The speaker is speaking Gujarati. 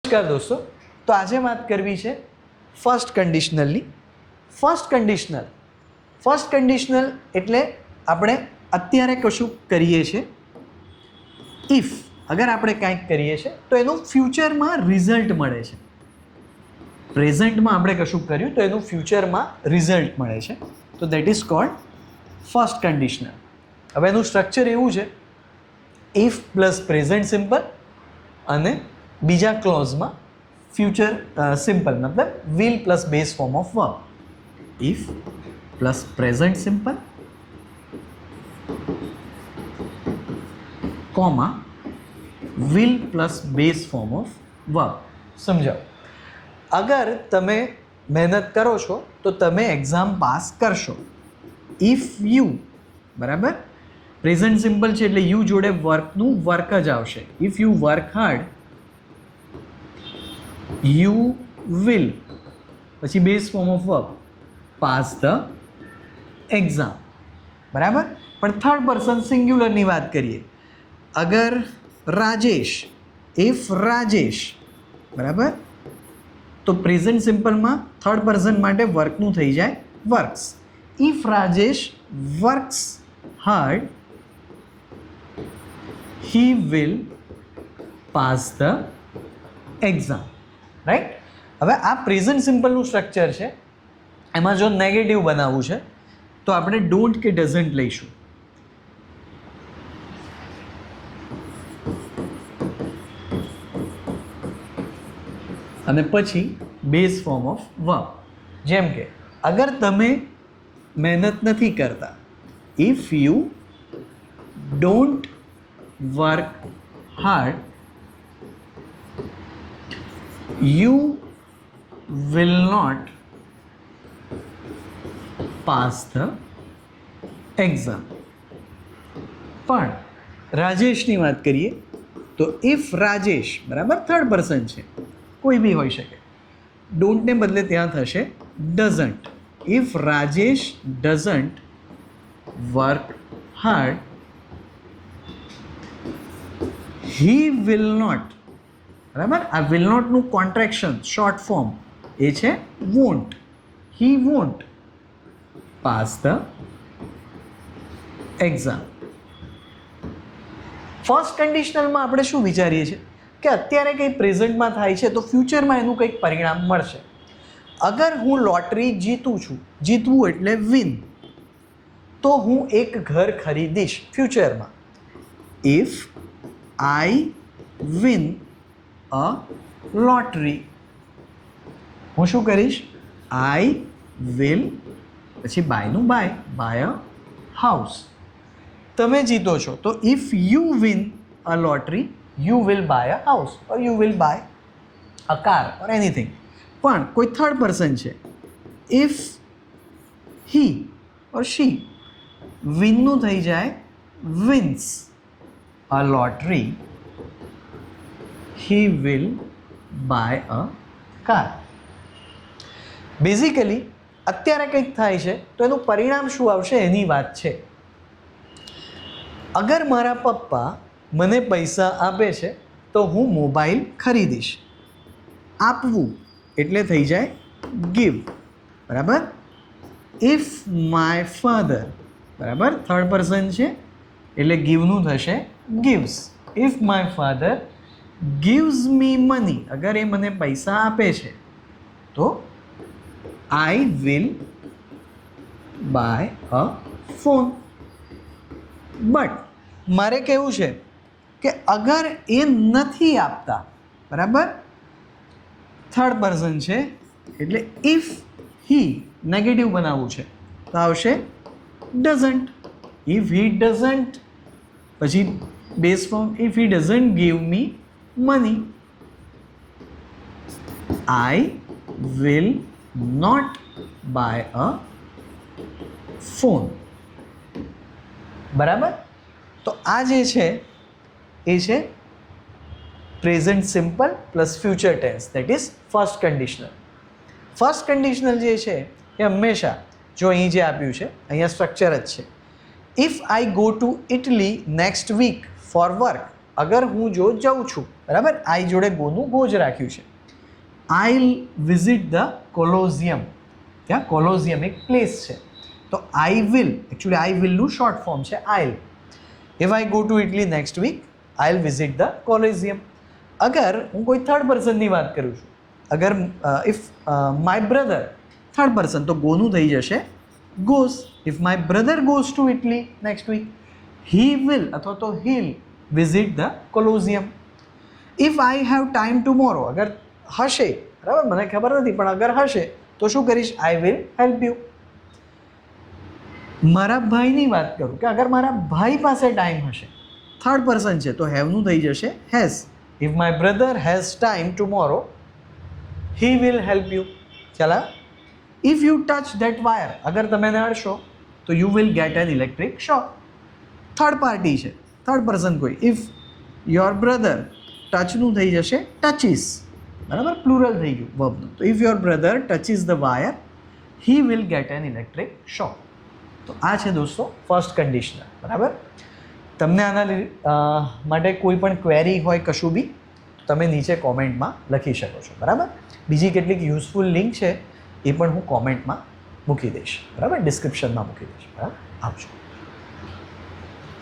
નમસ્કાર દોસ્તો, તો આજે વાત કરવી છે ફર્સ્ટ કન્ડિશનલની. ફર્સ્ટ કન્ડિશનલ એટલે આપણે અત્યારે કશું કરીએ છીએ, ઇફ અગર આપણે કાંઈક કરીએ છીએ તો એનું ફ્યુચરમાં રિઝલ્ટ મળે છે. પ્રેઝન્ટમાં આપણે કશું કર્યું તો એનું ફ્યુચરમાં રિઝલ્ટ મળે છે, તો that is called first conditional. હવે એનું સ્ટ્રક્ચર એવું છે, ઇફ પ્લસ પ્રેઝન્ટ સિમ્પલ અને બીજા ક્લોઝમાં ફ્યુચર સિમ્પલ, મતલબ will plus base form of verb. If plus present simple comma will plus base form of verb. સમજાવો. અગર તમે મહેનત કરો છો તો તમે એક્ઝામ પાસ કરશો. ઇફ યુ, બરાબર, પ્રેઝન્ટ સિમ્પલ છે એટલે યુ જોડે વર્કનું વર્ક જ આવશે. If you work hard you will, પછી base form of verb, pass the exam. બરાબર. પણ થર્ડ પર્સન સિંગ્યુલરની વાત કરીએ. અગર રાજેશ, ઇફ રાજેશ, બરાબર, તો પ્રેઝન્ટ સિમ્પલમાં થર્ડ પર્સન માટે વર્કનું થઈ જાય works. If Rajesh works hard he will pass the exam. Right. હવે આ પ્રેઝન્ટ સિમ્પલનું સ્ટ્રક્ચર છે. એમાં જો નેગેટિવ બનાવવું છે તો આપણે ડોન્ટ કે ડઝન્ટ લઈશું. અને પછી બેઝ ફોર્મ ઓફ વર્બ. જેમ કે અગર તમે મહેનત નથી કરતા, if you don't work hard you will not pass the exam. પણ રાજેશની વાત કરીએ તો ઇફ રાજેશ, બરાબર, થર્ડ પર્સન છે, કોઈ બી હોઈ શકે, ડોન્ટને બદલે ત્યાં થશે doesn't. If Rajesh doesn't work hard he will not, બરાબર, આ will not નું કોન્ટ્રેક્શન શોર્ટ ફોર્મ એ છે won't. he won't pass the exam. First કન્ડિશનલમાં આપણે શું વિચારીએ છીએ કે અત્યારે કંઈ પ્રેઝન્ટમાં થાય છે તો ફ્યુચરમાં એનું કંઈક પરિણામ મળશે. અગર હું લોટરી જીતું છું, જીતવું એટલે વિન, તો હું એક ઘર ખરીદીશ ફ્યુચરમાં. If I win a lottery, હું શું કરીશ? I will, પછી બાયનું buy a house. તમે જીતો છો તો if you win a lottery you will buy a house or you will buy a car or anything. પણ કોઈ થર્ડ પર્સન છે, if he or she, વિનનું થઈ જાય wins a lottery he will buy a car. Basically અત્યારે કંઈક થાય છે તો એનું પરિણામ શું આવશે એની વાત છે. અગર મારા પપ્પા મને પૈસા આપે છે તો હું મોબાઈલ ખરીદીશ. આપવું એટલે થઈ જાય give, બરાબર. ઇફ માય ફાધર, બરાબર, થર્ડ પર્સન છે એટલે ગીવનું થશે gives. If my father gives me money, અગર એ મને પૈસા આપે છે તો I will buy a phone. But મારે કહેવું છે કે અગર એ નથી આપતા, બરાબર, થર્ડ પર્સન છે એટલે ઇફ he નેગેટિવ બનાવવું છે તો આવશે doesn't. If he doesn't, પછી base form, if he doesn't give me money I will not buy a phone. બરાબર. તો આ જે છે એ છે present simple plus future tense, that is first conditional. First conditional જે છે એ હંમેશા, જો અહીં જે આપ્યું છે અહીંયા સ્ટ્રક્ચર જ છે, if I go to Italy next week for work અગર હું જો જઉં છું, બરાબર, આઈ જોડે ગોનું ગો જ રાખ્યું છે. I'll visit the Colosseum. ત્યાં કોલોઝિયમ એક પ્લેસ છે. તો આઈ વિલ, એકચ્યુઅલી આઈ વિલનું શોર્ટ ફોર્મ છે I'll. If I go to Italy next week I'll visit the Colosseum. અગર હું કોઈ થર્ડ પર્સનની વાત કરું છું, અગર if my brother, third person, તો ગોનું થઈ જશે goes. If my brother goes to Italy next week he will અથવા તો he'll visit the Colosseum. If I have time tomorrow, અગર હશે, બરાબર, મને ખબર નથી પણ અગર હશે તો શું કરીશ? I will help you. મારા ભાઈની વાત કરું કે અગર મારા ભાઈ પાસે ટાઈમ હશે, થર્ડ પર્સન છે, તો હેવનું થઈ જશે has. If my brother has time tomorrow he will help you. ચાલો. If you touch that wire, અગર તમે એને અડશો તો you will get an electric shock. Third party છે, થર્ડ પર્સન કોઈ. ઇફ યોર બ્રધર, ટચનું થઈ જશે ટચીસ, બરાબર, પ્લુરલ થઈ ગયું વર્બનું. તો if your brother touches the wire he will get an electric shock. તો આ છે દોસ્તો ફર્સ્ટ કન્ડિશનર, બરાબર. તમને આના માટે કોઈ પણ ક્વેરી હોય કશું બી તમે નીચે કોમેન્ટમાં લખી શકો છો, બરાબર. બીજી કેટલીક યુઝફુલ લિંક છે એ પણ હું કોમેન્ટમાં મૂકી દઈશ, બરાબર, ડિસ્ક્રિપ્શનમાં મૂકી દઈશ, બરાબર. આવજો.